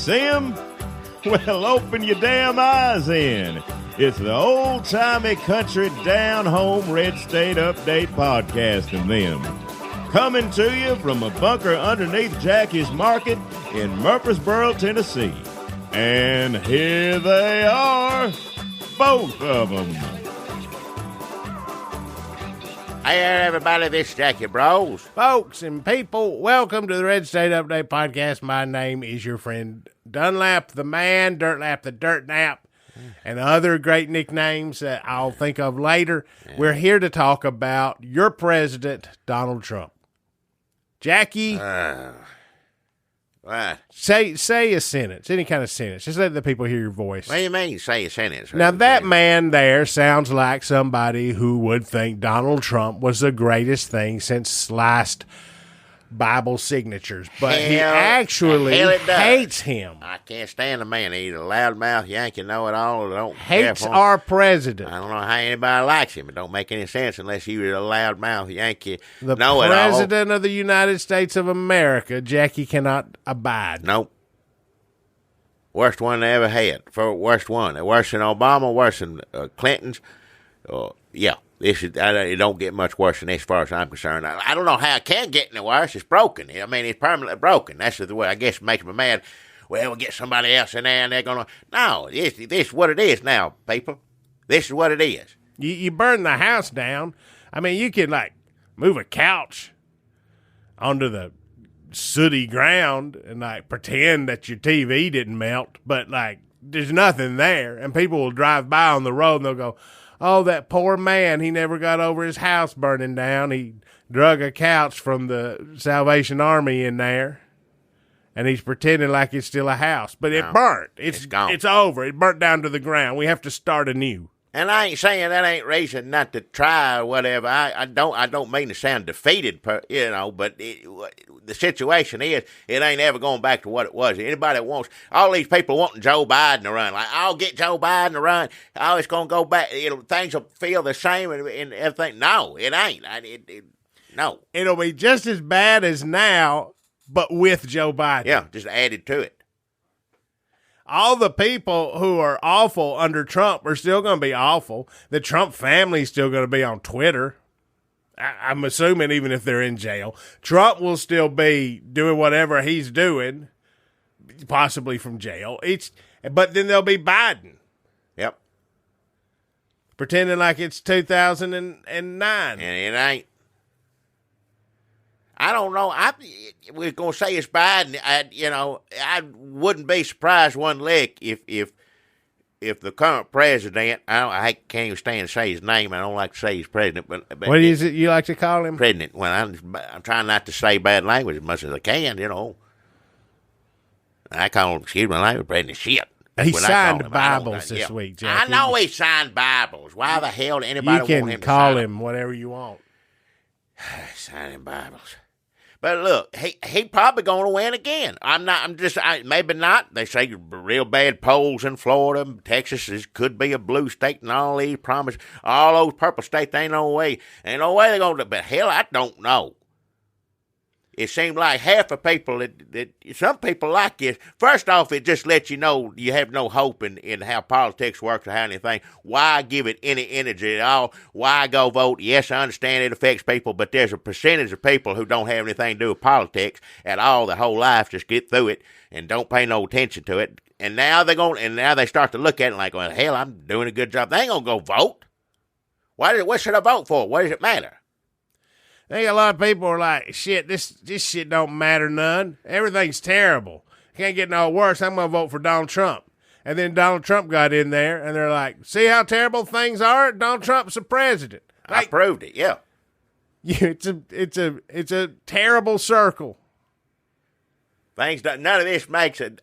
See 'em? Well, open your damn eyes in. It's the old-timey country down-home red state update podcast of them. Coming to you from a bunker underneath Jackie's Market in Murfreesboro, Tennessee. And here they are, both of them. Hey there, everybody, this is Jackie Bros. Folks and people, welcome to the Red State Update Podcast. My name is your friend Dunlap, the man, Dirtlap, the dirt nap, and other great nicknames that I'll think of later. We're here to talk about your president, Donald Trump. Jackie, What? say a sentence, any kind of sentence. Just let the people hear your voice. What do you mean, say a sentence? Now, that man there sounds like somebody who would think Donald Trump was the greatest thing since sliced Bible signatures, but he actually hates him. I can't stand the man. He's a loudmouth Yankee know-it-all. Or don't Hates care for him. our president. I don't know how anybody likes him. It don't make any sense unless he was a loudmouth Yankee The know-it-all. president of the United States of America, Jackie cannot abide. Nope. Worst one they ever had. Worst one. Worse than Obama, worse than Clinton's. Yeah. It don't get much worse than this as far as I'm concerned. I don't know how it can get any worse. It's broken. I mean, it's permanently broken. That's the way I guess it makes me mad. Well, we'll get somebody else in there and they're going to... No, this is what it is now, people. This is what it is. You burn the house down. I mean, you can, move a couch onto the sooty ground and, pretend that your TV didn't melt, but, there's nothing there. And people will drive by on the road and they'll go, oh, that poor man, he never got over his house burning down. He drug a couch from the Salvation Army in there, and he's pretending like it's still a house. But it burnt. It's gone. It's over. It burnt down to the ground. We have to start anew. And I ain't saying that ain't reason not to try or whatever. I don't mean to sound defeated, but the situation is it ain't ever going back to what it was. Anybody that wants, all these people wanting Joe Biden to run, I'll get Joe Biden to run. Oh, it's going to go back. Things will feel the same and everything. No, it ain't. No. It'll be just as bad as now, but with Joe Biden. Yeah, just added to it. All the people who are awful under Trump are still going to be awful. The Trump family is still going to be on Twitter. I'm assuming even if they're in jail. Trump will still be doing whatever he's doing, possibly from jail. But then there'll be Biden. Yep. Pretending like it's 2009. And it ain't. I don't know. We're going to say it's Biden. I wouldn't be surprised one lick if the current president, I can't even stand to say his name. I don't like to say he's president. But what is it you like to call him? President. Well, I'm trying not to say bad language as much as I can, I call him, excuse my language, president shit. He signed Bibles this week, Jackie. I know he signed Bibles. Why the hell did anybody want him to sign? You can call him whatever you want. Signing Bibles. But look, he probably going to win again. Maybe not. They say real bad polls in Florida, Texas could be a blue state, and all these promise, all those purple states. Ain't no way they're going to. But hell, I don't know. It seemed like half of people that some people like this. First off, it just lets you know you have no hope in how politics works or how anything. Why give it any energy at all? Why go vote? Yes, I understand it affects people, but there's a percentage of people who don't have anything to do with politics at all. Their whole life, just get through it and don't pay no attention to it. And now now they start to look at it like, well, hell, I'm doing a good job. They ain't gonna go vote. What should I vote for? What does it matter? I think a lot of people are like, shit, this shit don't matter none. Everything's terrible. Can't get no worse. I'm going to vote for Donald Trump. And then Donald Trump got in there, and they're like, see how terrible things are? Donald Trump's the president. I proved it, yeah. It's a terrible circle. None of this makes a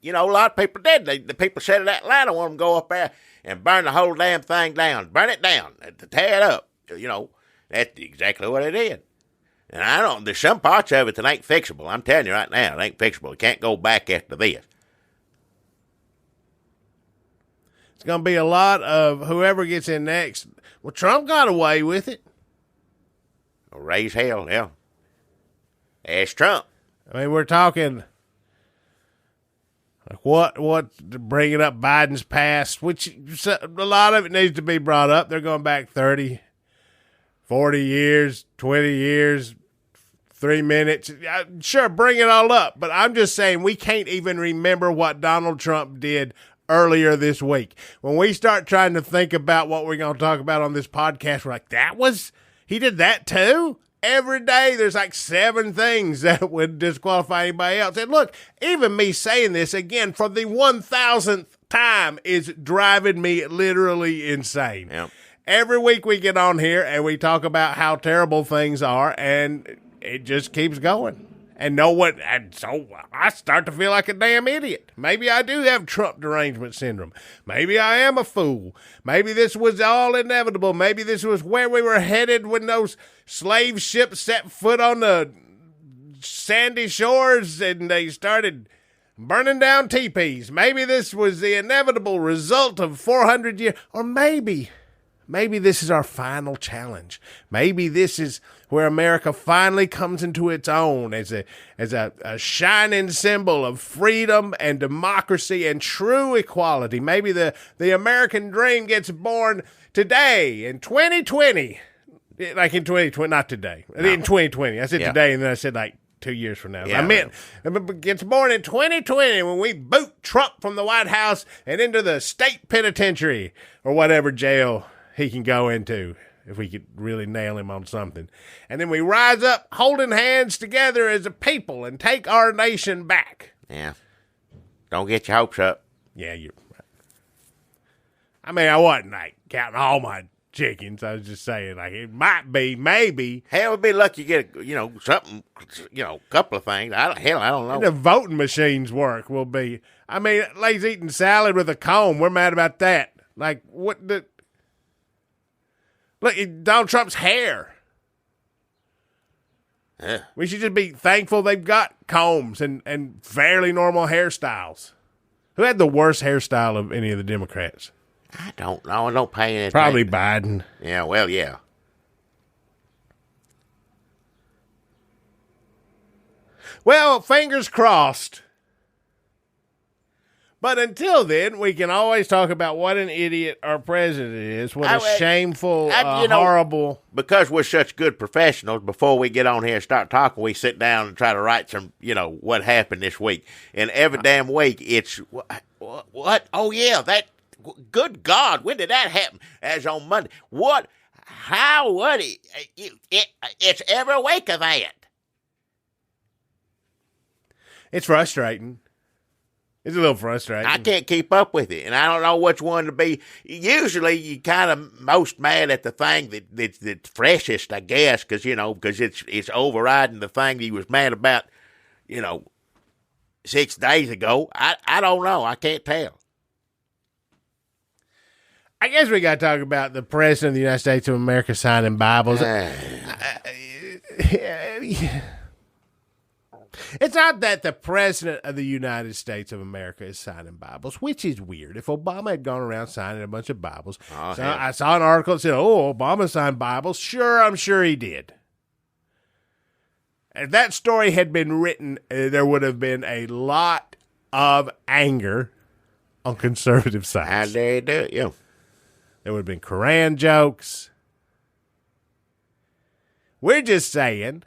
lot of people did. The people said it out loud. I want them to go up there and burn the whole damn thing down. Burn it down. To tear it up, That's exactly what it is. And there's some parts of it that ain't fixable. I'm telling you right now, it ain't fixable. It can't go back after this. It's going to be a lot of whoever gets in next. Well, Trump got away with it. Raise hell, yeah. Ask Trump. I mean, we're talking Like what bringing up Biden's past, which a lot of it needs to be brought up. They're going back 30, 40 years, 20 years, 3 minutes. Sure, bring it all up. But I'm just saying we can't even remember what Donald Trump did earlier this week. When we start trying to think about what we're going to talk about on this podcast, we're like, he did that too? Every day there's like 7 things that would disqualify anybody else. And look, even me saying this again for the 1,000th time is driving me literally insane. Yep. Every week we get on here and we talk about how terrible things are, and it just keeps going. And so I start to feel like a damn idiot. Maybe I do have Trump derangement syndrome. Maybe I am a fool. Maybe this was all inevitable. Maybe this was where we were headed when those slave ships set foot on the sandy shores and they started burning down teepees. Maybe this was the inevitable result of 400 years. Or maybe this is our final challenge. Maybe this is where America finally comes into its own as a shining symbol of freedom and democracy and true equality. Maybe the American dream gets born today in 2020. Like in 2020, not today. No. In 2020. I said today, and then I said like 2 years from now. Yeah, I meant it gets born in 2020 when we boot Trump from the White House and into the state penitentiary or whatever jail he can go into if we could really nail him on something. And then we rise up holding hands together as a people and take our nation back. Yeah. Don't get your hopes up. Yeah, you're right. I mean, I wasn't like counting all my chickens. I was just saying, like, it might be, maybe. Hell, we'd be lucky to get, something, a couple of things. I don't know. And the voting machines work will be. I mean, Lay's eating salad with a comb. We're mad about that. Like, what the... Look, Donald Trump's hair. Yeah. We should just be thankful they've got combs and fairly normal hairstyles. Who had the worst hairstyle of any of the Democrats? I don't know. I don't pay anything. Probably Biden. Yeah, well, yeah. Well, fingers crossed. But until then, we can always talk about what an idiot our president is, what a shameful, horrible... Because we're such good professionals, before we get on here and start talking, we sit down and try to write some, what happened this week. And every damn week, it's, what? Oh, yeah, that... Good God, when did that happen? As on Monday. What? How? What? It's every week of that. It's frustrating. It's a little frustrating. I can't keep up with it, and I don't know which one to be. Usually, you kind of most mad at the thing that's freshest, I guess, because it's overriding the thing you was mad about, 6 days ago. I don't know. I can't tell. I guess we got to talk about the President of the United States of America signing Bibles. It's not that the President of the United States of America is signing Bibles, which is weird. If Obama had gone around signing a bunch of Bibles, I saw an article that said, Obama signed Bibles. Sure, I'm sure he did. If that story had been written, there would have been a lot of anger on conservative sides. How dare you do it, yeah. There would have been Quran jokes. We're just saying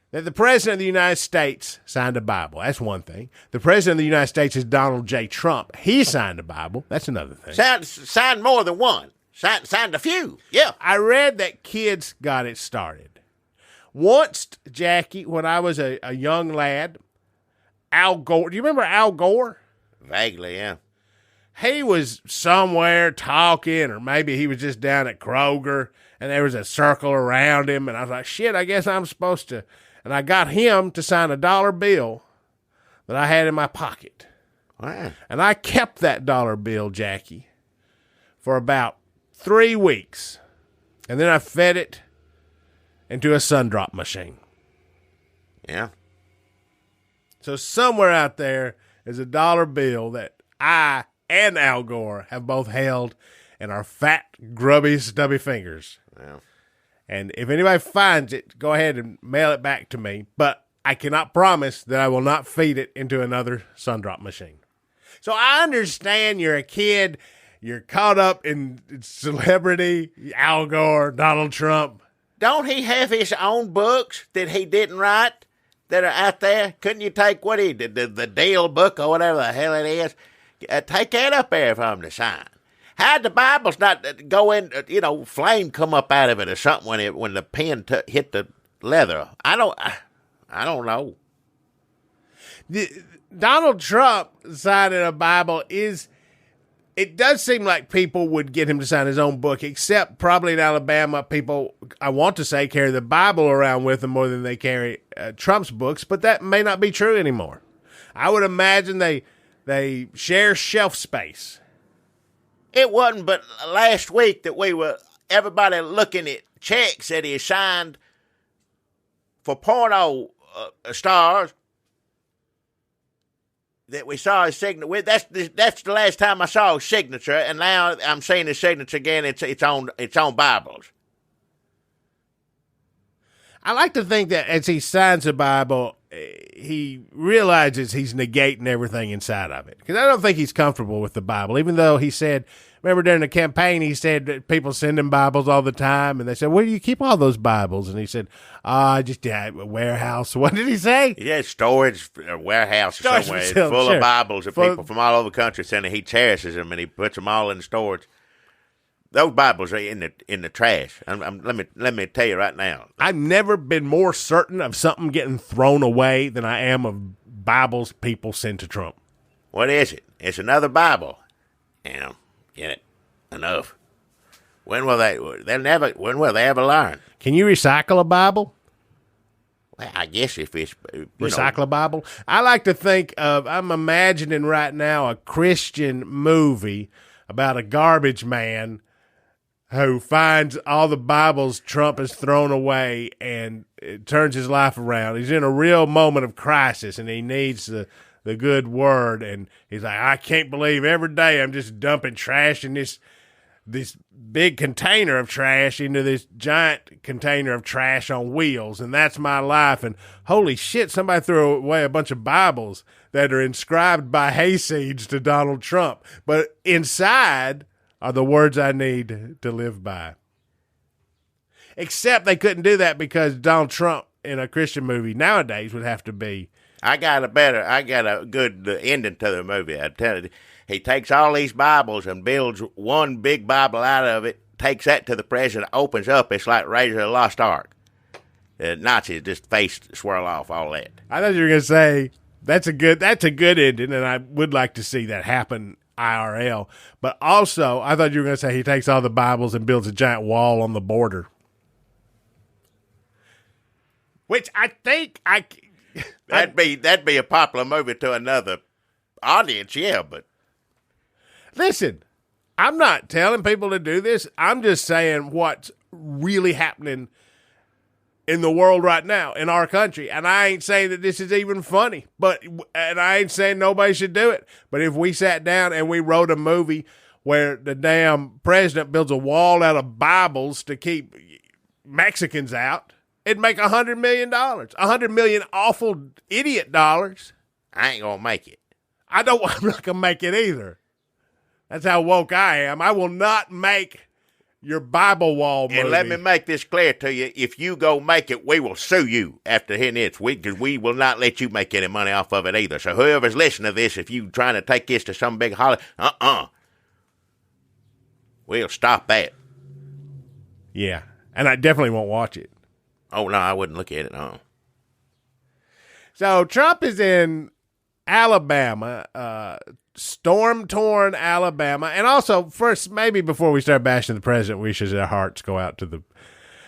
that the President of the United States signed a Bible. That's one thing. The President of the United States is Donald J. Trump. He signed a Bible. That's another thing. Signed more than one. Signed a few. Yeah. I read that kids got it started. Once, Jackie, when I was a young lad, Al Gore. Do you remember Al Gore? Vaguely, yeah. He was somewhere talking, or maybe he was just down at Kroger, and there was a circle around him, and I was like, shit, I guess I'm supposed to. And I got him to sign a dollar bill that I had in my pocket. Wow. And I kept that dollar bill, Jackie, for about 3 weeks. And then I fed it into a sun drop machine. Yeah. So somewhere out there is a dollar bill that I and Al Gore have both held in our fat, grubby, stubby fingers. Yeah. And if anybody finds it, go ahead and mail it back to me. But I cannot promise that I will not feed it into another Sundrop machine. So I understand you're a kid, you're caught up in celebrity, Al Gore, Donald Trump. Don't he have his own books that he didn't write that are out there? Couldn't you take what he did, the Deal book or whatever the hell it is? Take that up there for him to sign. How'd the Bibles not go in, flame come up out of it or something when the pen hit the leather? I don't know. Donald Trump signing a Bible it does seem like people would get him to sign his own book, except probably in Alabama, people, I want to say, carry the Bible around with them more than they carry Trump's books, but that may not be true anymore. I would imagine they share shelf space. It wasn't but last week that everybody looking at checks that he signed for porno stars that we saw his signature with. That's the last time I saw his signature, and now I'm seeing his signature again. It's on Bibles. I like to think that as he signs a Bible, he realizes he's negating everything inside of it. Because I don't think he's comfortable with the Bible, even though he said, remember during the campaign, he said that people send him Bibles all the time, and they said, where do you keep all those Bibles? And he said, I just have a warehouse. What did he say? Yeah, storage warehouse somewhere. It's full of Bibles of people from all over the country saying he cherishes them and he puts them all in storage. Those Bibles are in the trash. Let me tell you right now. I've never been more certain of something getting thrown away than I am of Bibles people send to Trump. What is it? It's another Bible. Get it? Enough. When will they ever learn? Can you recycle a Bible? Well, I guess if it's recycle a Bible. I like to think I'm imagining right now a Christian movie about a garbage man who finds all the Bibles Trump has thrown away and it turns his life around. He's in a real moment of crisis and he needs the good word. And he's like, I can't believe every day I'm just dumping trash in this big container of trash into this giant container of trash on wheels. And that's my life. And holy shit, somebody threw away a bunch of Bibles that are inscribed by hayseeds to Donald Trump. But inside are the words I need to live by. Except they couldn't do that because Donald Trump in a Christian movie nowadays would have to be. I got a good ending to the movie. I tell you, he takes all these Bibles and builds one big Bible out of it, takes that to the president, opens up. It's like Raiders of the Lost Ark. The Nazis just face swirl off all that. I thought you were going to say that's a good ending, and I would like to see that happen IRL. But also, I thought you were going to say he takes all the Bibles and builds a giant wall on the border. Which I think that'd be a popular movie to another audience, yeah, but listen, I'm not telling people to do this. I'm just saying what's really happening in the world right now, in our country. And I ain't saying that this is even funny, and I ain't saying nobody should do it. But if we sat down and we wrote a movie where the damn president builds a wall out of Bibles to keep Mexicans out, it'd make $100 million. $100 million awful idiot dollars. I ain't gonna make it. I'm not gonna make it either. That's how woke I am. I will not make your Bible wall movie. And let me make this clear to you. If you go make it, we will sue you after hitting it. Because we will not let you make any money off of it either. So whoever's listening to this, if you trying to take this to some big holiday, we'll stop that. Yeah. And I definitely won't watch it. Oh, no, I wouldn't look at it, no. So Trump is in Alabama, storm-torn Alabama. And also, first, maybe before we start bashing the president, we should our hearts go out to the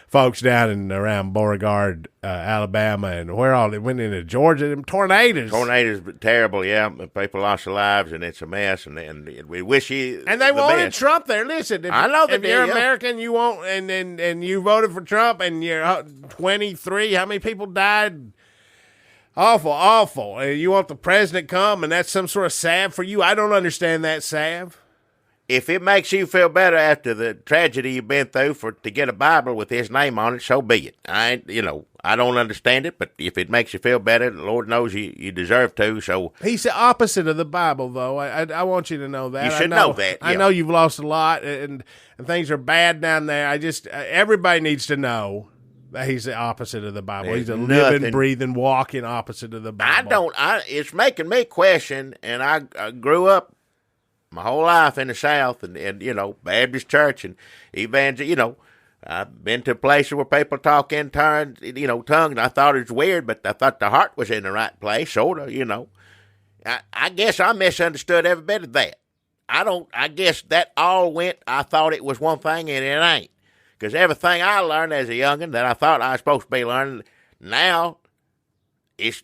folks down and around Beauregard, Alabama, and where all they went into Georgia. Them tornadoes. Tornadoes, terrible, yeah. People lost their lives, and it's a mess. And we wish you. And they wanted Trump there. Listen, I know if you're American, you won't, and you voted for Trump, and you're 23. How many people died? Awful, awful. You want the president to come, and that's some sort of salve for you? I don't understand that salve. if it makes you feel better after the tragedy you've been through to get a Bible with his name on it, so be it. I don't understand it, but if it makes you feel better, the Lord knows you deserve to. So he's the opposite of the Bible, though. I want you to know that. You should know that. I know you've lost a lot, and things are bad down there. Everybody needs to know that he's the opposite of the Bible. He's a living, breathing, walking opposite of the Bible. It's making me question, and I grew up my whole life in the South, and Baptist church and I've been to places where people talk in tongues, and I thought it was weird, but I thought the heart was in the right place, sort of, I guess I misunderstood every bit of that. I guess that all went, I thought it was one thing, and it ain't. Because everything I learned as a youngin' that I thought I was supposed to be learning, now it's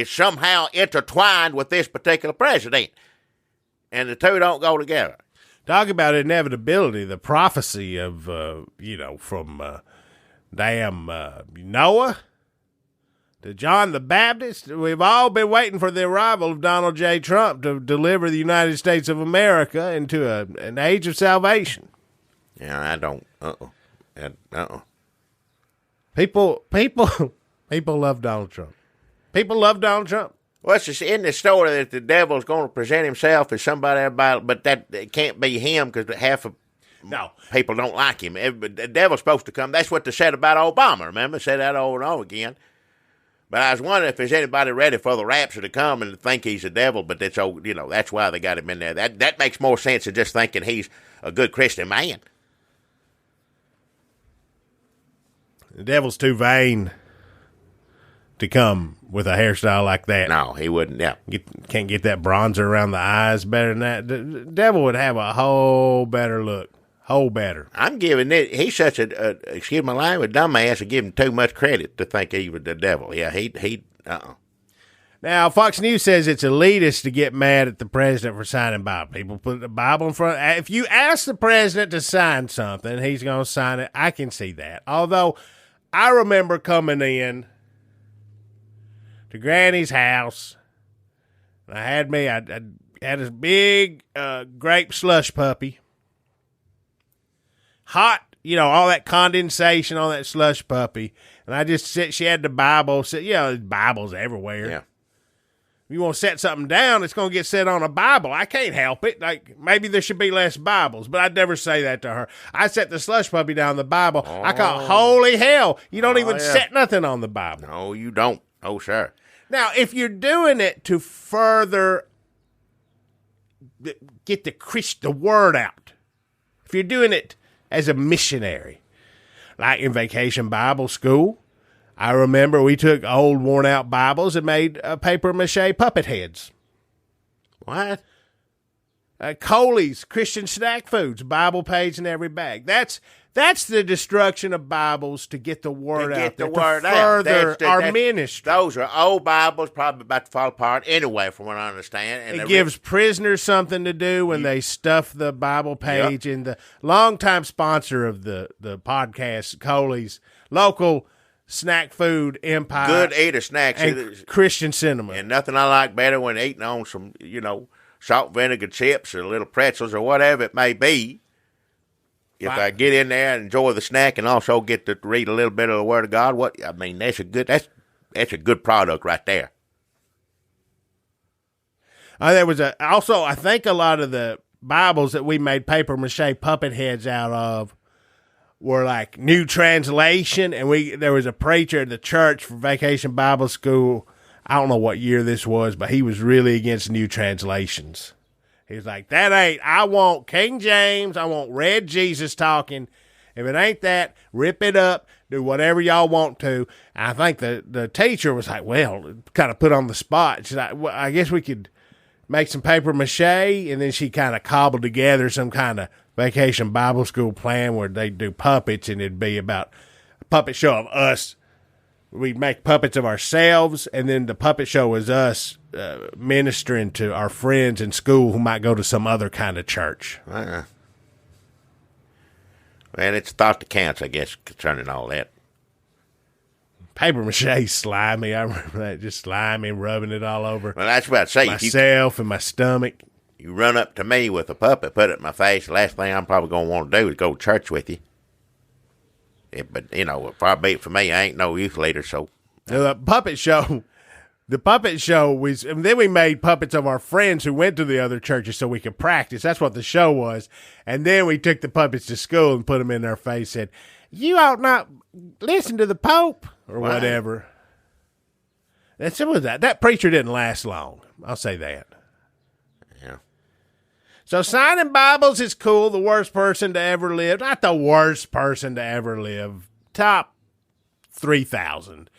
somehow intertwined with this particular president. And the two don't go together. Talk about inevitability, the prophecy of, from Noah to John the Baptist. We've all been waiting for the arrival of Donald J. Trump to deliver the United States of America into an age of salvation. Yeah, I don't. People love Donald Trump. People love Donald Trump. Well, it's in the story that the devil's going to present himself as somebody, but it can't be him because half of people don't like him. The devil's supposed to come. That's what they said about Obama. Remember, said that over and over again. But I was wondering if there's anybody ready for the rapture to come and think he's a devil. But that's why they got him in there. That makes more sense than just thinking he's a good Christian man. The devil's too vain to come with a hairstyle like that. No, he wouldn't. Yeah, can't get that bronzer around the eyes better than that. The devil would have a whole better look. Whole better. I'm giving it. He's such excuse my language, dumbass. I give him too much credit to think he was the devil. Yeah, he. Now, Fox News says it's elitist to get mad at the president for signing Bible. People put the Bible in front. If you ask the president to sign something, he's going to sign it. I can see that. Although, I remember coming in to Granny's house, and I had this big grape slush puppy. Hot, all that condensation on that slush puppy. And I just said, she had the Bible. There's Bibles everywhere. Yeah. If you want to set something down, it's going to get set on a Bible. I can't help it. Like, maybe there should be less Bibles, but I'd never say that to her. I set the slush puppy down the Bible. Oh. I call, holy hell, you don't even set nothing on the Bible. No, you don't. Oh, sure. Now, if you're doing it to further get the word out, if you're doing it as a missionary, like in Vacation Bible School, I remember we took old worn-out Bibles and made papier-mâché puppet heads. What? Coley's Christian Snack Foods, Bible page in every bag. That's the destruction of Bibles to get the word out there, to further our ministry. Those are old Bibles, probably about to fall apart anyway, from what I understand. And it gives prisoners something to do when they stuff the Bible page. Yep. And the longtime sponsor of the podcast, Coley's, local snack food empire. Good eater snacks. And Christian cinema. And nothing I like better when eating on some, salt vinegar chips or little pretzels or whatever it may be. If I get in there and enjoy the snack and also get to read a little bit of the Word of God, that's a good product right there. There was I think a lot of the Bibles that we made papier-mâché puppet heads out of were like new translation, and there was a preacher at the church for Vacation Bible School. I don't know what year this was, but he was really against new translations. He was like, I want King James, I want Red Jesus talking. If it ain't that, rip it up, do whatever y'all want to. And I think the teacher was like, well, kind of put on the spot. She's like, well, I guess we could make some paper mache, and then she kind of cobbled together some kind of Vacation Bible School plan where they'd do puppets, and it'd be about a puppet show of us. We'd make puppets of ourselves, and then the puppet show was us ministering to our friends in school who might go to some other kind of church. Well, it's thought that counts, I guess, concerning all that. Paper mache slimy. I remember that, just slimy, rubbing it all over. Well, that's what I'd say. Myself and my stomach. you run up to me with a puppet, put it in my face, the last thing I'm probably going to want to do is go to church with you. Yeah, but, you know, far be it for me, I ain't no youth leader, so. The puppet show, and then we made puppets of our friends who went to the other churches so we could practice. That's what the show was. And then we took the puppets to school and put them in their face, said, you ought not listen to the Pope, or whatever. And so was that. That preacher didn't last long. I'll say that. Yeah. So signing Bibles is cool. The worst person to ever live. Not the worst person to ever live. Top 3,000.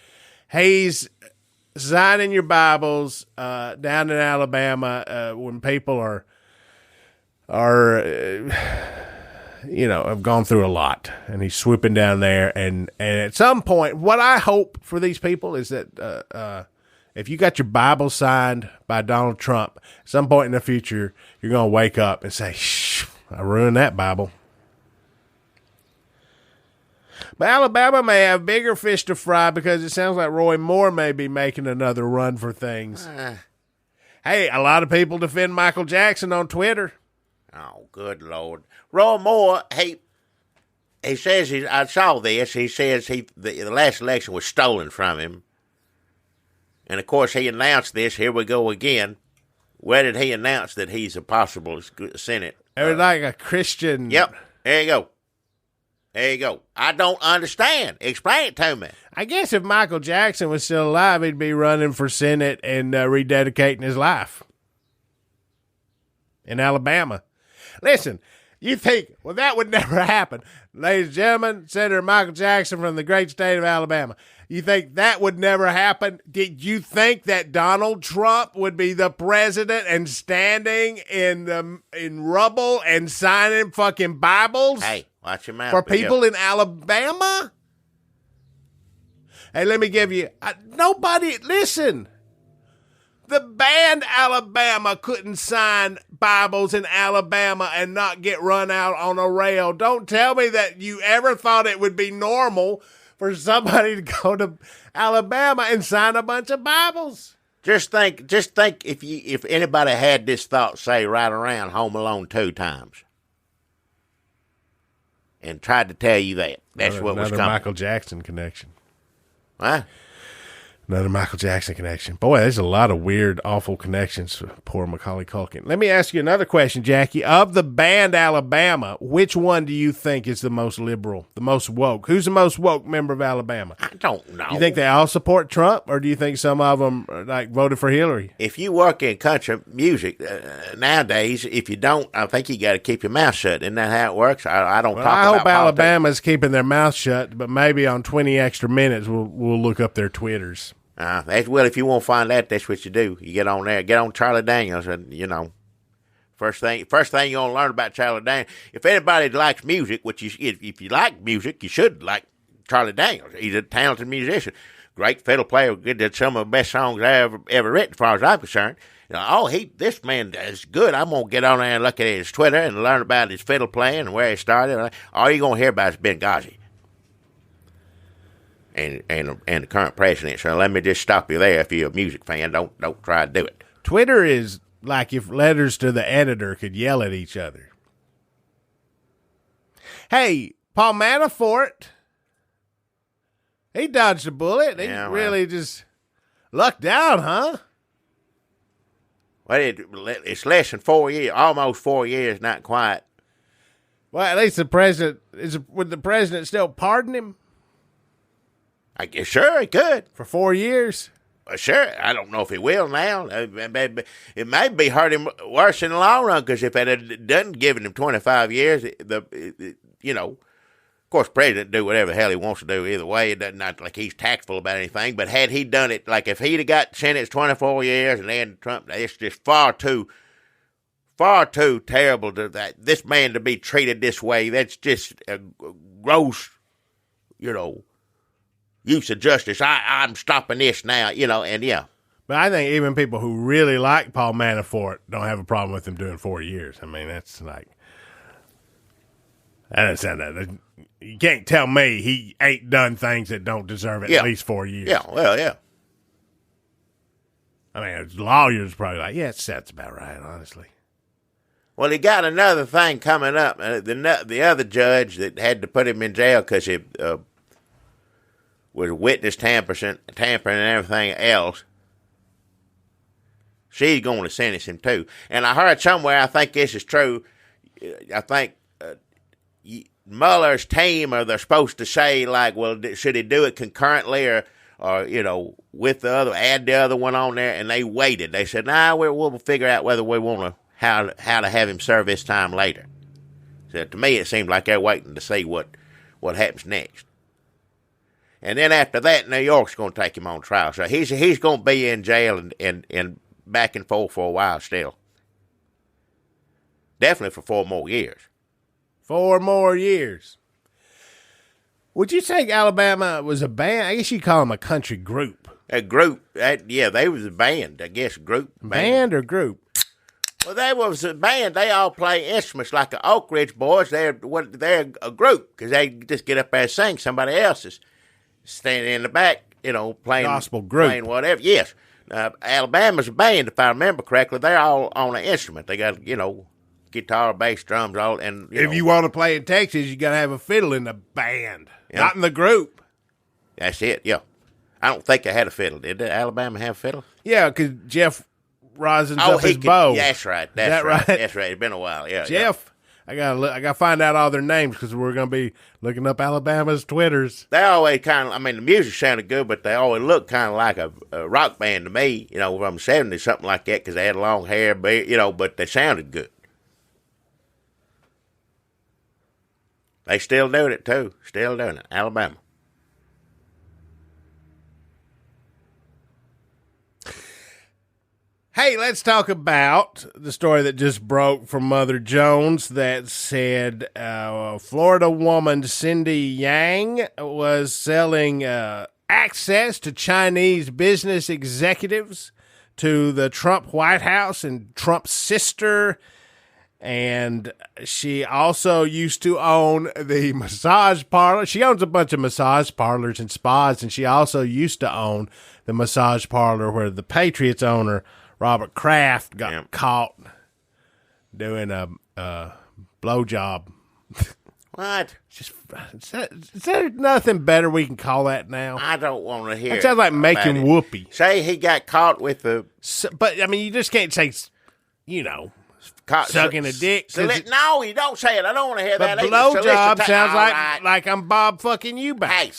He's signing your Bibles down in Alabama when people are have gone through a lot, and he's swooping down there. And at some point, what I hope for these people is that if you got your Bible signed by Donald Trump, at some point in the future, you're going to wake up and say, shh, I ruined that Bible. But Alabama may have bigger fish to fry because it sounds like Roy Moore may be making another run for things. Hey, a lot of people defend Michael Jackson on Twitter. Oh, good Lord. Roy Moore, he says, I saw this, he says the last election was stolen from him. And, of course, he announced this. Here we go again. Where did he announce that he's a possible Senate? It was like a Christian. Yep. There you go. There you go. I don't understand. Explain it to me. I guess if Michael Jackson was still alive, he'd be running for Senate and rededicating his life in Alabama. Listen, you think, well, that would never happen. Ladies and gentlemen, Senator Michael Jackson from the great state of Alabama. You think that would never happen? Did you think that Donald Trump would be the president and standing in rubble and signing fucking Bibles? Hey, watch your mouth. For people in Alabama? Hey, let me give you, listen. The band Alabama couldn't sign Bibles in Alabama and not get run out on a rail. Don't tell me that you ever thought it would be normal for somebody to go to Alabama and sign a bunch of Bibles. Just think if anybody had this thought, say, right around Home Alone 2 times and tried to tell you that. That's what was coming. Another Michael Jackson connection. Huh? Another Michael Jackson connection. Boy, there's a lot of weird, awful connections for poor Macaulay Culkin. Let me ask you another question, Jackie. Of the band Alabama, which one do you think is the most liberal, the most woke? Who's the most woke member of Alabama? I don't know. You think they all support Trump, or do you think some of them voted for Hillary? If you work in country music nowadays, if you don't, I think you got to keep your mouth shut. Isn't that how it works? I don't talk about I hope politics. Alabama's keeping their mouth shut, but maybe on 20 extra minutes we'll look up their Twitters. Well, if you want to find that, that's what you do. You get on there, get on Charlie Daniels, and first thing you're gonna learn about Charlie Daniels. If anybody likes music, if you like music, you should like Charlie Daniels. He's a talented musician, great fiddle player. Did some of the best songs I ever written, as far as I'm concerned. This man is good. I'm gonna get on there and look at his Twitter and learn about his fiddle playing and where he started. All you're gonna hear about is Benghazi. And the current president. So let me just stop you there. If you're a music fan, don't try to do it. Twitter is like if letters to the editor could yell at each other. Hey, Paul Manafort, he dodged a bullet. He really just lucked out, huh? Well, it's less than 4 years, almost 4 years, not quite. Well, at least would the president still pardon him? I guess, sure, he could. For 4 years? Sure. I don't know if he will now. It may be hurt him worse in the long run, because if it had done given him 25 years, of course, president do whatever the hell he wants to do either way. It doesn't, not like he's tactful about anything, but had he done it, like if he'd have got sentenced 24 years and then Trump, it's just far too terrible that this man to be treated this way. That's just a gross, use of justice. I'm stopping this now, and yeah. But I think even people who really like Paul Manafort don't have a problem with him doing 4 years. I mean, that's like, that doesn't sound that. You can't tell me he ain't done things that don't deserve at least 4 years. Yeah, well, yeah. I mean, lawyers probably like, yeah, that's about right, honestly. Well, he got another thing coming up. The other judge that had to put him in jail because he was witness tampering and everything else. She's going to sentence him too. And I heard somewhere, I think this is true, I think Mueller's team, or they're supposed to say, like, well, should he do it concurrently or with the other, add the other one on there? And they waited. They said, nah, we'll figure out whether we want to, how to have him serve his time later. So to me, it seemed like they're waiting to see what happens next. And then after that, New York's going to take him on trial. So he's going to be in jail and back and forth for a while still. Definitely for 4 more years. 4 more years. Would you say Alabama was a band? I guess you'd call them a country group. A group. Yeah, they was a band, I guess, group. Band or group? Well, they was a band. They all play instruments like the Oak Ridge Boys. They're a group because they just get up there and sing. Somebody else is standing in the back, playing. Gospel group. Playing whatever. Yes. Alabama's a band, if I remember correctly. They're all on an instrument. They got, guitar, bass, drums, all. And if you want to play in Texas, you got to have a fiddle in the band, not in the group. That's it, yeah. I don't think they had a fiddle. Did Alabama have a fiddle? Yeah, because Jeff risens up his bow. That's right. That's right. That's right. It's been a while, yeah. Jeff, yeah. I gotta find out all their names because we're gonna be looking up Alabama's Twitters. They always the music sounded good, but they always looked kind of like a rock band to me, from the 70s, something like that, because they had long hair, but they sounded good. They still doing it, too. Still doing it. Alabama. Hey, let's talk about the story that just broke from Mother Jones that said Florida woman Cindy Yang was selling access to Chinese business executives to the Trump White House and Trump's sister. And she also used to own the massage parlor. She owns a bunch of massage parlors and spas, and she also used to own the massage parlor where the Patriots owner, Robert Kraft, got caught doing a blowjob. What? Is there nothing better we can call that now? I don't want to hear it. That sounds like making whoopee. Say he got caught with the... But, I mean, you just can't say, sucking a dick. No, you don't say it. I don't want to hear that. But blowjob sounds like I'm Bob fucking you back. Hey,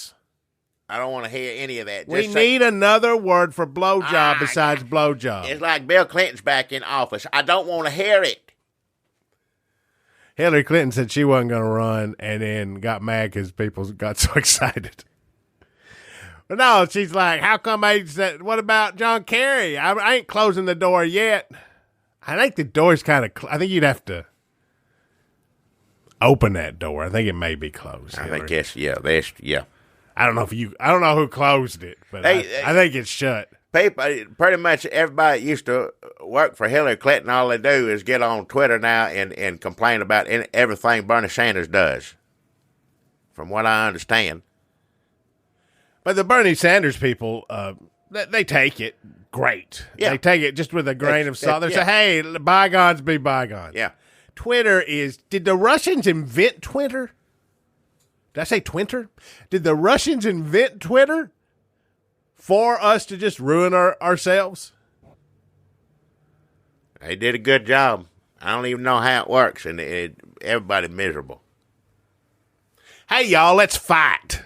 I don't want to hear any of that. We need another word for blowjob besides blowjob. It's like Bill Clinton's back in office. I don't want to hear it. Hillary Clinton said she wasn't going to run and then got mad because people got so excited. But no, she's like, how come what about John Kerry? I ain't closing the door yet. I think the door's kind of I think you'd have to open that door. I think it may be closed. I think yeah. I don't know who closed it, but I think it's shut. People, pretty much everybody that used to work for Hillary Clinton, all they do is get on Twitter now and complain about everything Bernie Sanders does, from what I understand. But the Bernie Sanders people, they take it great. Yeah. They take it just with a grain of salt. They say, hey, bygones be bygones. Yeah. Twitter did the Russians invent Twitter? Did I say Twitter? Did the Russians invent Twitter for us to just ruin ourselves? They did a good job. I don't even know how it works, and everybody miserable. Hey, y'all, let's fight.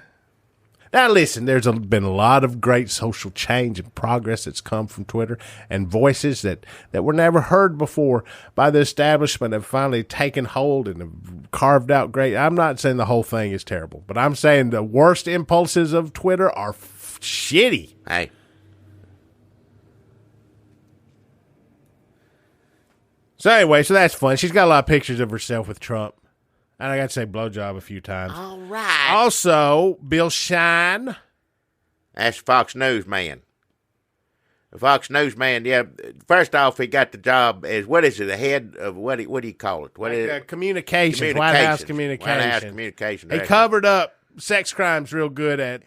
Now, listen, there's been a lot of great social change and progress that's come from Twitter, and voices that were never heard before by the establishment have finally taken hold and have carved out great. I'm not saying the whole thing is terrible, but I'm saying the worst impulses of Twitter are shitty. Hey. So anyway, that's fun. She's got a lot of pictures of herself with Trump. And I got to say blowjob a few times. All right. Also, Bill Shine. That's Fox News man. The Fox News man, yeah. First off, he got the job as, what is it, the head of, what do you call it? Communications. White House Communications. White House Communications. He covered up sex crimes real good at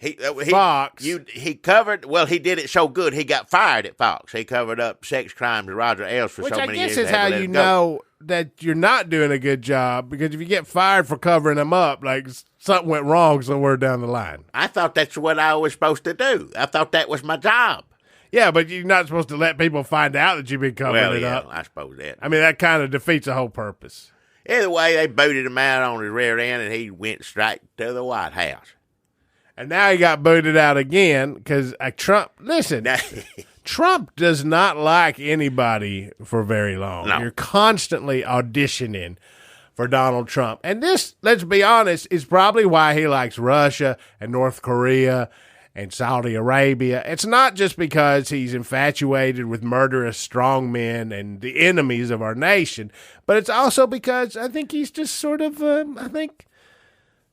Fox. He covered, well, he did it so good, he got fired at Fox. He covered up sex crimes with Roger Ailes for so many years. Which I guess is how you know that you're not doing a good job, because if you get fired for covering them up, like something went wrong somewhere down the line. I thought that's what I was supposed to do. I thought that was my job. Yeah, but you're not supposed to let people find out that you've been covering it up. I suppose that. I mean, that kind of defeats the whole purpose. Either way, they booted him out on his rear end, and he went straight to the White House. And now he got booted out again because Trump. Listen, Trump does not like anybody for very long. No. You're constantly auditioning for Donald Trump. And this, let's be honest, is probably why he likes Russia and North Korea and Saudi Arabia. It's not just because he's infatuated with murderous strongmen and the enemies of our nation, but it's also because I think he's just sort of, I think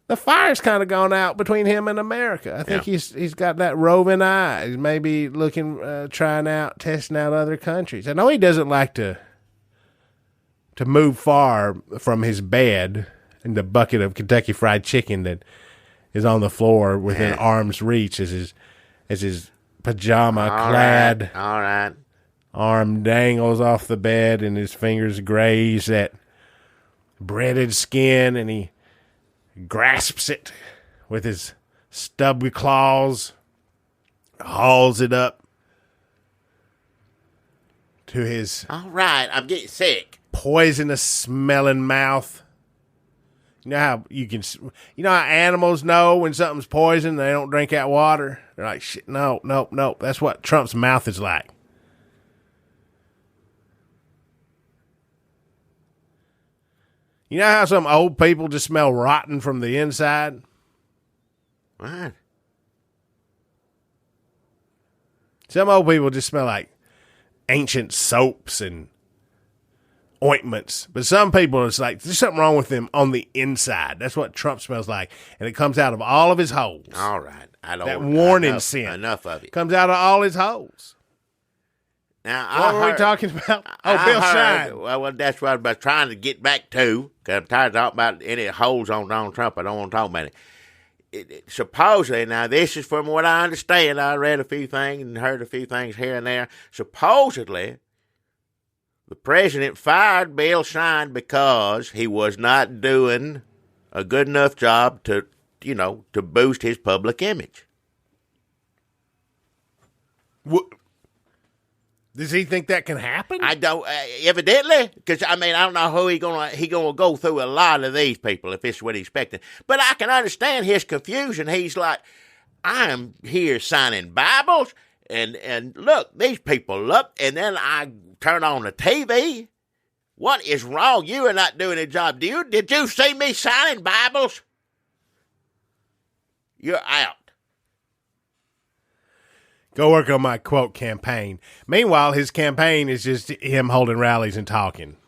the fire's kind of gone out between him and America. I think he's got that roving eye. He's maybe looking, testing out other countries. I know he doesn't like to move far from his bed in the bucket of Kentucky Fried Chicken that is on the floor within arm's reach as his pajama clad All right. arm dangles off the bed and his fingers graze that breaded skin, and he grasps it with his stubby claws, hauls it up to his All right. I'm getting sick. poisonous smelling mouth. You know how animals know when something's poison, they don't drink that water? They're like, shit, no. That's what Trump's mouth is like. You know how some old people just smell rotten from the inside? What? Some old people just smell like ancient soaps and ointments. But some people, it's like there's something wrong with them on the inside. That's what Trump smells like. And it comes out of all of his holes. All right. That warning scent. Enough of it. Comes out of all his holes. Now, What were we talking about? Oh, Bill Shine. Well, that's what I was trying to get back to, because I'm tired of talking about any holes on Donald Trump. I don't want to talk about it. Supposedly, now this is from what I understand, I read a few things and heard a few things here and there. Supposedly, the president fired Bill Shine because he was not doing a good enough job to boost his public image. Does he think that can happen? I don't, evidently, because I don't know who he gonna go through a lot of these people if it's what he's expecting. But I can understand his confusion. He's like, I'm here signing Bibles, and look, these people look, and then I turn on the TV. What is wrong? You are not doing a job. Did you see me signing Bibles? You're out. Go work on my quote campaign. Meanwhile, his campaign is just him holding rallies and talking.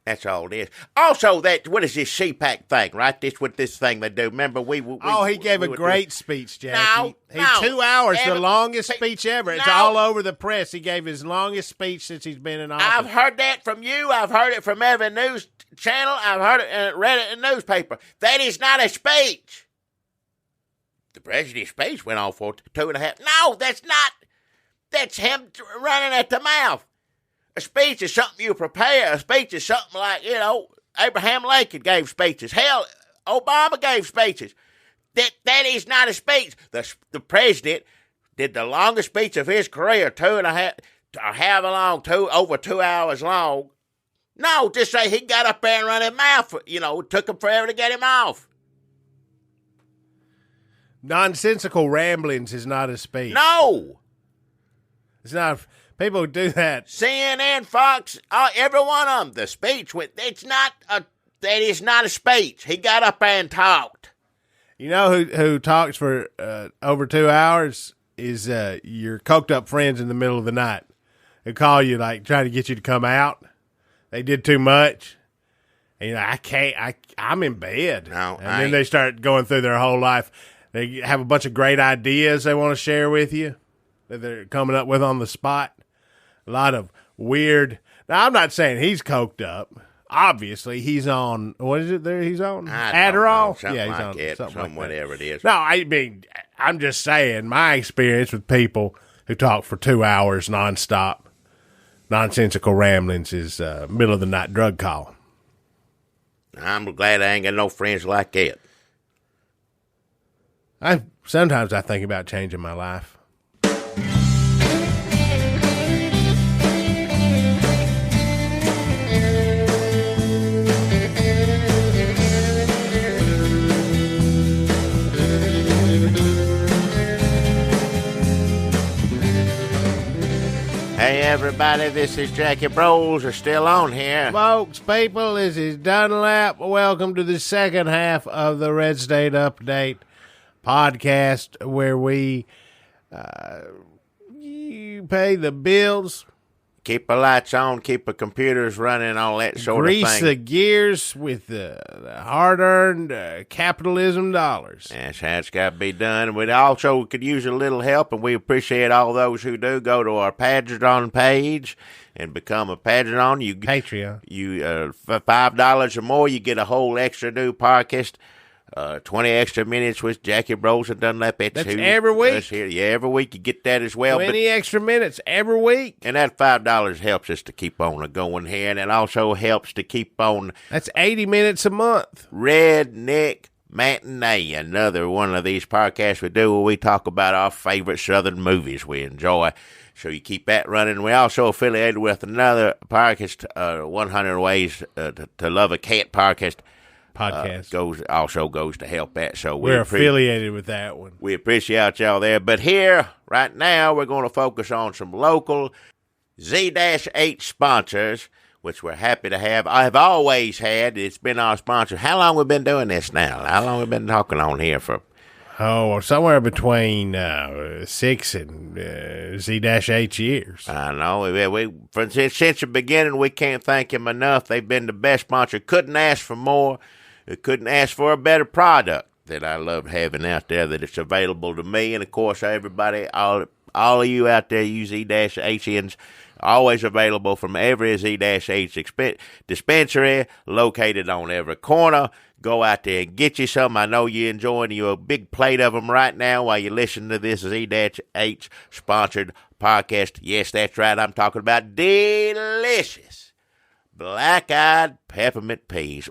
That's all it is. Also, what is this CPAC thing, right? This thing they do. Remember, he gave a great speech, Jackie. No. 2 hours, the longest speech ever. It's all over the press. He gave his longest speech since he's been in office. I've heard that from you. I've heard it from every news channel. I've heard it and read it in the newspaper. That is not a speech. The president's speech went on for 2.5. No, that's not. That's him running at the mouth. A speech is something you prepare. A speech is something like, Abraham Lincoln gave speeches. Hell, Obama gave speeches. That is not a speech. The president did the longest speech of his career, 2.5, or however long, over 2 hours long. No, just say he got up there and run his mouth. It took him forever to get him off. Nonsensical ramblings is not a speech. No. It's not. People do that. CNN, Fox, every one of them. The speech that is not a speech. He got up there and talked. You know who talks for over 2 hours is your coked up friends in the middle of the night who call you like trying to get you to come out. They did too much. And I can't. I'm in bed. No, and then they start going through their whole life. They have a bunch of great ideas they want to share with you that they're coming up with on the spot. A lot of weird. Now, I'm not saying he's coked up. Obviously, he's on. What is it there? He's on Adderall. Something he's like on that. something like whatever that. it is. No, I'm just saying my experience with people who talk for 2 hours nonstop. nonsensical ramblings is middle of the night drug call. I'm glad I ain't got no friends like that. Sometimes I think about changing my life. Hey, everybody, this is Jackie Bros. Are still on here. Folks, people, this is Dunlap. Welcome to the second half of the Red State Update podcast, where we you pay the bills, Keep the lights on, keep the computers running, all that sort of grease thing. the gears with the hard-earned capitalism dollars. That's how it's got to be done. We also could use a little help, and we appreciate all those who do. Go to our Patreon page and become a Patreon. Patreon. For $5 or more, you get a whole extra new podcast. 20 extra minutes with Jackie Bros and Dunlap. That's every week? Yeah, every week you get that as well. 20 extra minutes every week. And that $5 helps us to keep on going here, and it also helps to keep on. That's 80 minutes a month. Redneck Matinee, another one of these podcasts we do where we talk about our favorite Southern movies we enjoy. So you keep that running. We also affiliated with another podcast, 100 Ways to Love a Cat podcast. Goes to help that. So we're affiliated with that one. We appreciate y'all there. But here, right now, we're going to focus on some local Z-H sponsors, which we're happy to have. I have always had. It's been our sponsor. How long we been doing this now? How long we been talking on here for? Oh, somewhere between 6 and Z-H years. I know. Since the beginning, we can't thank them enough. They've been the best sponsor. Couldn't ask for more. Couldn't ask for a better product that I love having out there, that it's available to me. And, of course, everybody, all of you out there, you Z-H'ns, always available from every Z-H dispensary located on every corner. Go out there and get you some. I know you're enjoying a big plate of them right now while you listen to this Z-H sponsored podcast. Yes, that's right. I'm talking about delicious black-eyed peppermint peas.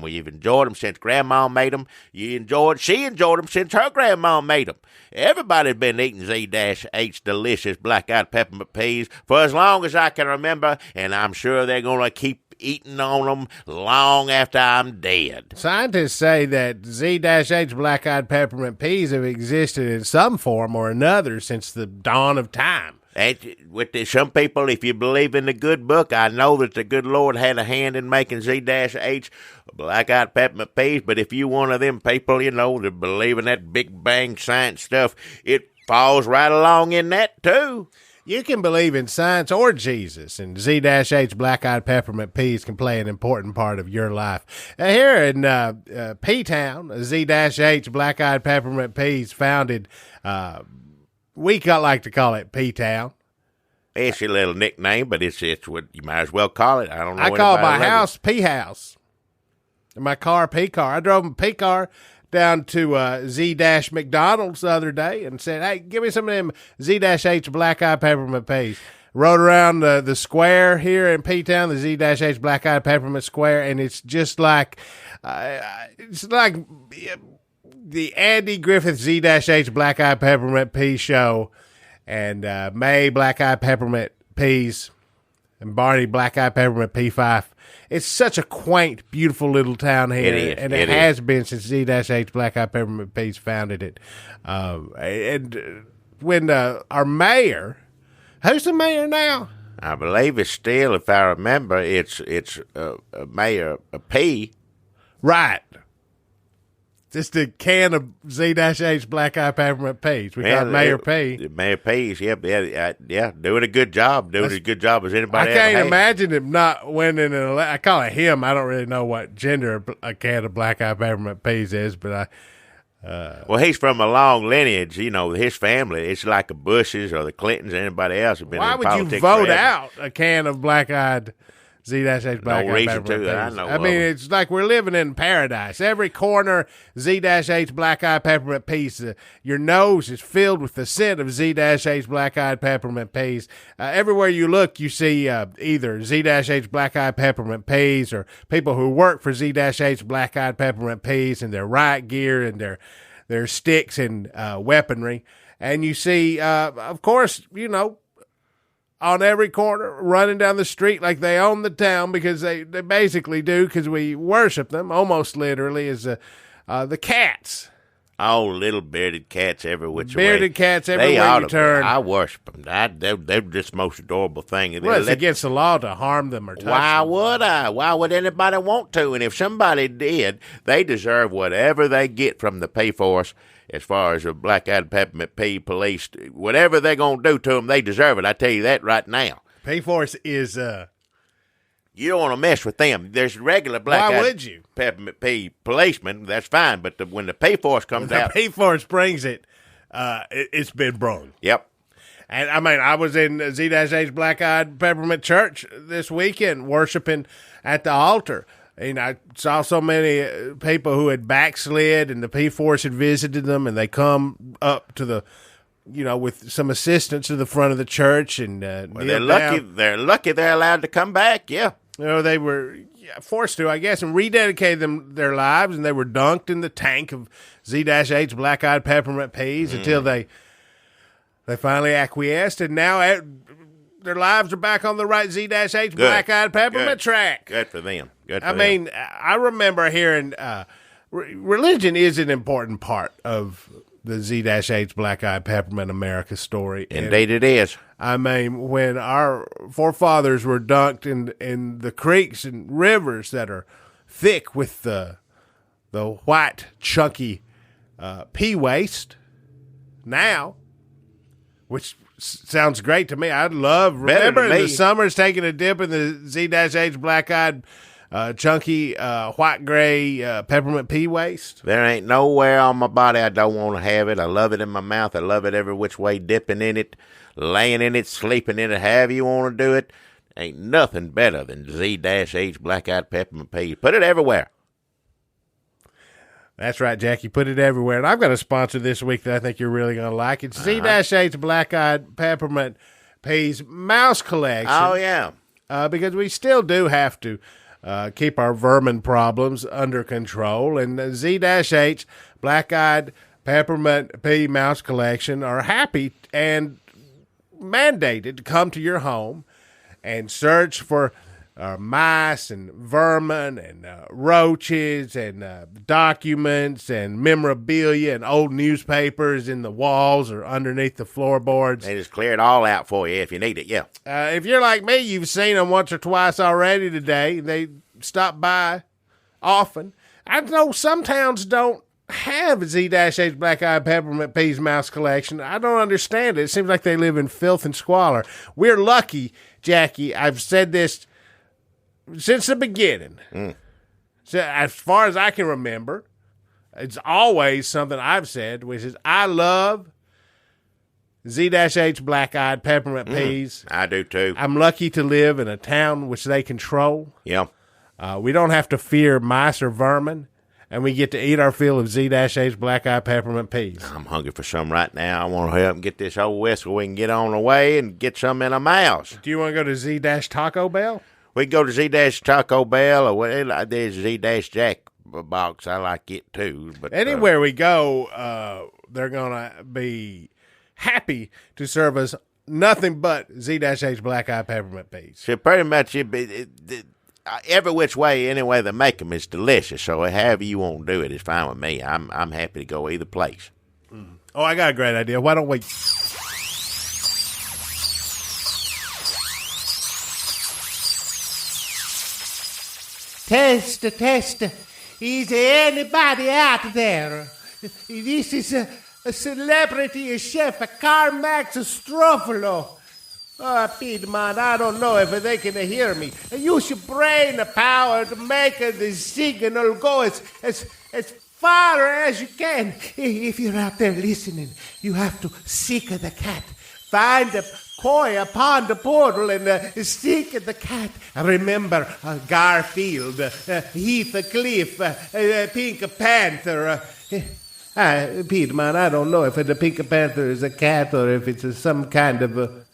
We've enjoyed them since Grandma made them. She enjoyed them since her grandma made them. Everybody's been eating Z-H delicious black-eyed peppermint peas for as long as I can remember, and I'm sure they're going to keep eating on them long after I'm dead. Scientists say that Z-H black-eyed peppermint peas have existed in some form or another since the dawn of time. Some people, if you believe in the good book, I know that the good Lord had a hand in making Z-H black-eyed peppermint peas, but if you're one of them people, that believe in that Big Bang science stuff, it falls right along in that, too. You can believe in science or Jesus, and Z-H black-eyed peppermint peas can play an important part of your life. Here in P-Town, Z-H black-eyed peppermint peas founded, we like to call it P-Town. It's a little nickname, but it's what you might as well call it. I don't know. I call my house P-House, and my car P-Car. I drove a P-Car down to Z-McDonald's the other day and said, hey, give me some of them Z-H black-eyed peppermint peas. Rode around the square here in P-Town, the Z-H black-eyed peppermint square, and it's just like the Andy Griffith Z-H black-eyed peppermint pea show, and May black-eyed peppermint peas, and Barney black-eyed peppermint pea fife. It's such a quaint, beautiful little town here, it has been since Z-H black-eyed peppermint peas founded it. And when our mayor, who's the mayor now? I believe it's still, if I remember, it's Mayor P. Right. Just a can of Z-H black-eyed peppermint peas. We got Mayor P. Mayor P's, yeah, doing a good job. Doing as good job as anybody I can't imagine him not winning I call it him. I don't really know what gender a can of black-eyed peppermint peas is, but well, he's from a long lineage. His family, it's like the Bushes or the Clintons or anybody else. Why would you vote out a can of black-eyed Z-H Black Eyed reason Peppermint to. I Peas. know I of mean, them. it's like we're living in paradise. Every corner, Z-H Black Eyed Peppermint Peas. Your nose is filled with the scent of Z-H Black Eyed Peppermint Peas. Everywhere you look, you see either Z-H Black Eyed Peppermint Peas or people who work for Z-H Black Eyed Peppermint Peas and their riot gear and their sticks and weaponry. And you see, of course, on every corner, running down the street like they own the town, because they basically do, because we worship them, almost literally, is the cats. Oh, little bearded cats every which way. Bearded cats everywhere you turn. I worship them. They're just the most adorable thing. Well, it's against the law to harm them or touch Why them. would I? Why would anybody want to? And if somebody did, they deserve whatever they get from the P-Force. As far as the Black-Eyed Peppermint Pea Police, whatever they're going to do to them, they deserve it. I tell you that right now. P-Force is... You don't want to mess with them. There's regular Why Black-Eyed would you? Peppermint Pea policemen, that's fine. But when the P-Force comes The out... P-Force brings it, it's been brung. Yep. And, I mean, I was in Z-H Black-Eyed Peppermint Church this weekend worshiping at the altar. And I saw so many people who had backslid, and the P-Force had visited them, and they come up to the, with some assistance to the front of the church. And Well, they're lucky. They're lucky they're allowed to come back, yeah. They were forced to, I guess, and rededicated their lives, and they were dunked in the tank of Z-H Black-Eyed Peppermint Peas until they finally acquiesced, and now their lives are back on the right Z-H Black-Eyed Peppermint track. Good for them. Good for I them. mean, I remember hearing religion is an important part of the Z-H Black-Eyed Peppermint America story. Indeed it is. I mean, when our forefathers were dunked in the creeks and rivers that are thick with the white, chunky pea waste, now, which sounds great to me. Remember in the summers taking a dip in the Z-H Black-Eyed chunky white gray peppermint pea waste. There ain't nowhere on my body I don't want to have it. I love it in my mouth. I love it every which way, dipping in it, laying in it, sleeping in it, however you want to do it. Ain't nothing better than Z-H Black-Eyed Peppermint Pea. Put it everywhere. That's right, Jackie. Put it everywhere. And I've got a sponsor this week that I think you're really going to like. It's Z-H Black-Eyed Peppermint Peas Mouse Collection. Oh, yeah. Because we still do have to keep our vermin problems under control. And Z-H Black-Eyed Peppermint Pea Mouse Collection are happy and mandated to come to your home and search for mice and vermin and roaches and documents and memorabilia and old newspapers in the walls or underneath the floorboards. They just clear it all out for you if you need it, yeah. If you're like me, you've seen them once or twice already today. They stop by often. I know some towns don't have Z-H Black-Eyed Peppermint Peas Mouse Collection. I don't understand it. It seems like they live in filth and squalor. We're lucky, Jackie. I've said this since the beginning. So as far as I can remember, it's always something I've said, which is I love Z-H Black-Eyed Peppermint Peas. I do too. I'm lucky to live in a town which they control. Yeah. We don't have to fear mice or vermin, and we get to eat our fill of Z-H Black-Eyed Peppermint Peas. I'm hungry for some right now. I want to hurry up and get this over with so we can get on the way and get some in our mouths. Do you want to go to Z-Taco Bell? We can go to Z-Taco Bell or whatever. There's Z-Jack box. I like it too. But anywhere we go, they're going to be happy to serve us nothing but Z-H Black-Eyed Peppermint Peas. So pretty much every which way, any way they make them is delicious. So however you want to do it is fine with me. I'm happy to go either place. Oh, I got a great idea. Why don't we... Test. Is there anybody out there? This is a celebrity chef, Carmax Struffalo. Oh, Piedmont, I don't know if they can hear me. Use your brain power to make the signal go as far as you can. If you're out there listening, you have to seek the cat. Find a Koi upon the portal and stick the cat. Remember Garfield, Heathcliff, Pink Panther. Peter, man, I don't know if the Pink Panther is a cat or if it's some kind of a...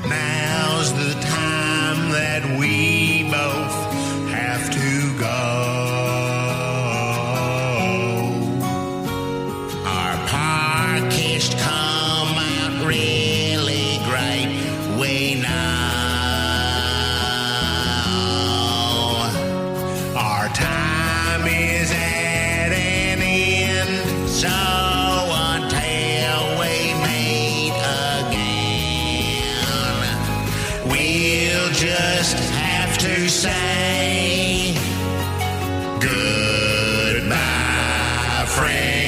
Now's the time that we both have to go. Our podcast come out really great, we know. Our time is at an end, so until we meet again, we'll just have to say goodbye, friend.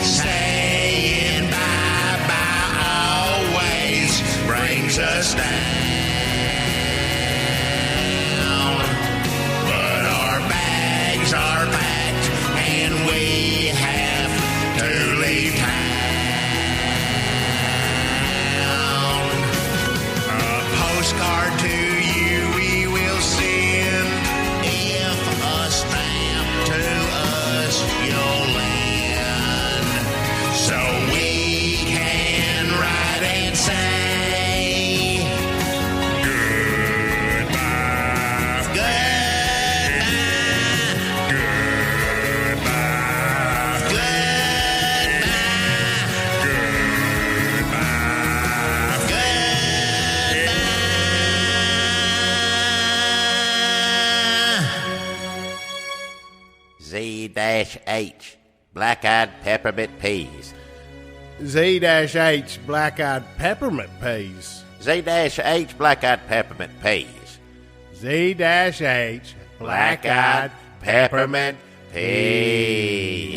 Saying bye-bye always brings us down. But our bags are packed and we have to leave town. A postcard to you we will send. If a stamp to us you'll lend, so we can write and say goodbye, goodbye, goodbye, Z-H, black-eyed peppermint peas. Z-H, black-eyed peppermint peas. Z-H, black-eyed peppermint peas. Z-H, black-eyed Black-eyed peppermint peas.